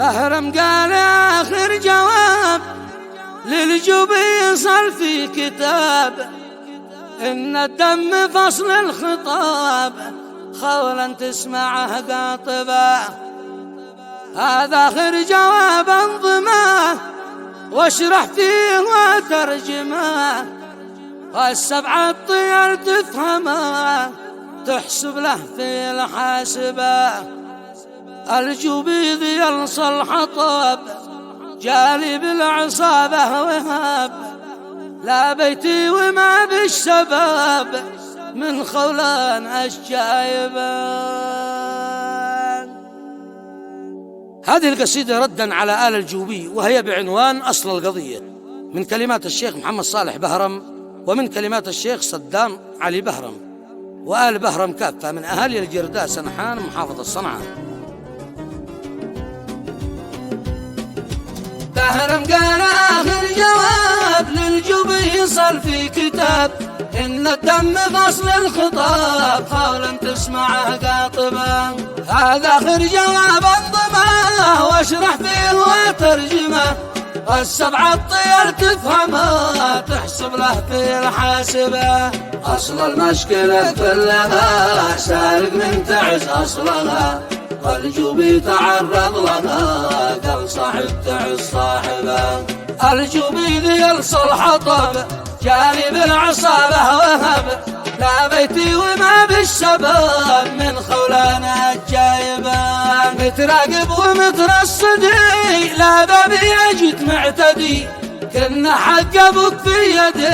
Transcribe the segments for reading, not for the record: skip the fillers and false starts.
بهرم قال آخر جواب للجبي صار في كتاب إن الدم فصل الخطاب خولا تسمعه قاطبة. هذا آخر جواب انظمه واشرح فيه وترجمه، والسبعة الطير تفهمه تحسب له في الحاسبة. الجبيذ يلصى الحطب جالي بالعصابة وهاب، لا بيتي وما بالشباب من خولان الشايبان. هذه القصيدة ردا على آل الجوبي، وهي بعنوان أصل القضية، من كلمات الشيخ محمد صالح بهرم ومن كلمات الشيخ صدام علي بهرم وآل بهرم كافة من أهالي الجرداء سنحان محافظة صنعاء. بهرم قال آخر جواب للجبي صار في كتاب إن الدم فصل الخطاب خولا تسمعه قاطبة. هذا آخر جواب انظمه واشرح فيه وترجمه، والسبعة الطير تفهمه تحسب له في الحاسبة. أصل المشكلة كلها سارق من تعز أصلها، والجبي تعرض لها قال صاحب تعز صاحبه. الجبي يلصى الحطب جاري بالعصابة وهب، لا بيتي وما بالشباب من خولان الجايبان. متراقب ومترصدي لا بابي جيت معتدي، كنا حق ابوك في يدي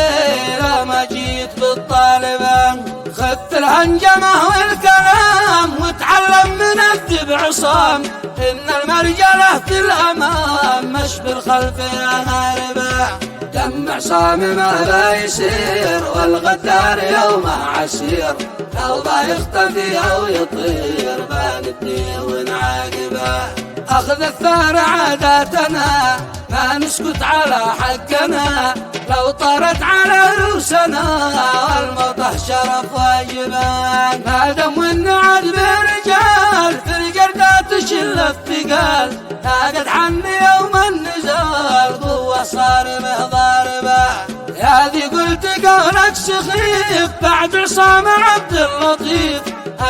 لا ما جيت بالطالبان. خذت الهنجمة والكلام وتعلم من الذب عصام، إن المرجلة في الأمام مش بالخلف يا هاربة. دم عصام ما لا يسير والغدار يومه عسير، لو ما يختفي أو يطير باندني ونعاقبه. أخذ الثار عاداتنا ما نسكت على حقنا، لو طارت على روسنا والمطح شرف واجبان. ما دم والنعد برجال في الجردة تشل الثقال، ناقد عني يوم النزال قوة صارمه ضاربة. يا ذي قلت قولك سخيف بعد عصام عبد اللطيف،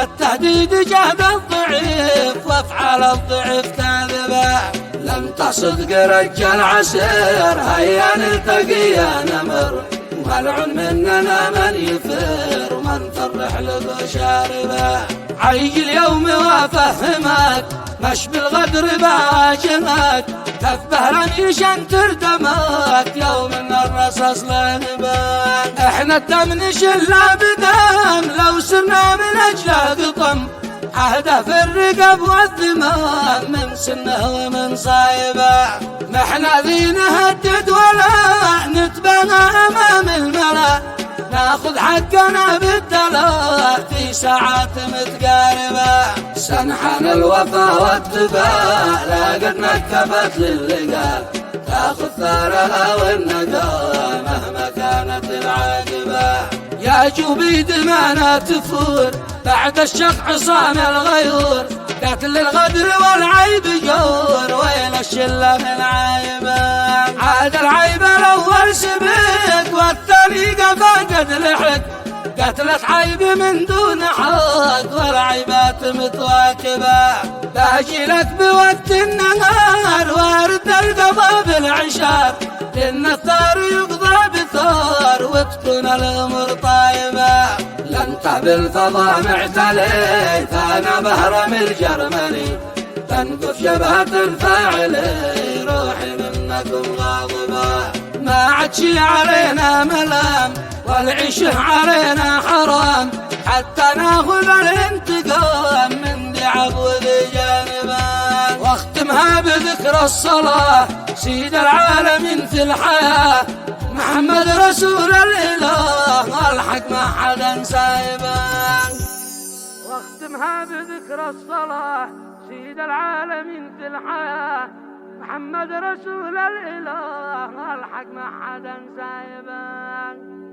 التهديد جهد الضعيف وافعال الضعيف كاذبة. لم تصدق رجال عسير هيا نلتقي يا نمر، ملعون مننا من يفر ومن فرح له شاربه. عيج اليوم وافهمك مش بالغدر باجمك، كف بهرا يشنتر دمك يوم ان الرصاص لهبان. احنا الدم نشلها بدم لو سرنا من اجله قطم، عهده في الرقب والذمام من سنه ومن صايبه. محنا ذي نهدد ولا نتبنى امام الملا، ناخذ حقنا بالدلاء في ساعات متقاربة. سنحان الوفا والتقاء لا قد نكبت للقاء، تاخذ ثارها والنقاء مهما كانت العاقبة. يا جوبي دمانا تفور بعد الشق عصام الغيور، قتل الغدر والعيب جور ويل الشلة من عيبة. عاد العيبة الأول سبق والثاني قد لحق، قتلت عيب من دون حق والعيبات متواكبة. باجي لك بوقت النهار وارد القضاء بالعشار، لأن الثار يقضى بثار وتكون الأمور طيبة. لن تهبل فضاء معتلي فأنا بهرم الجرملي، تنقف جبهة الفاعلي روحي منكم غاضبة. ما عدشي علينا ملام والعيشه علينا حرام، حتى ناخذ الانتقام من ذي عضو ذي جانبان. واختمها بذكر الصلاة سيد العالمين في الحياة، محمد رسول الإله الحق ما حدا سايبان. واختمها بذكر الصلاة سيد العالمين في الحياة، محمد رسول الإله الحق ما حدا سايبان.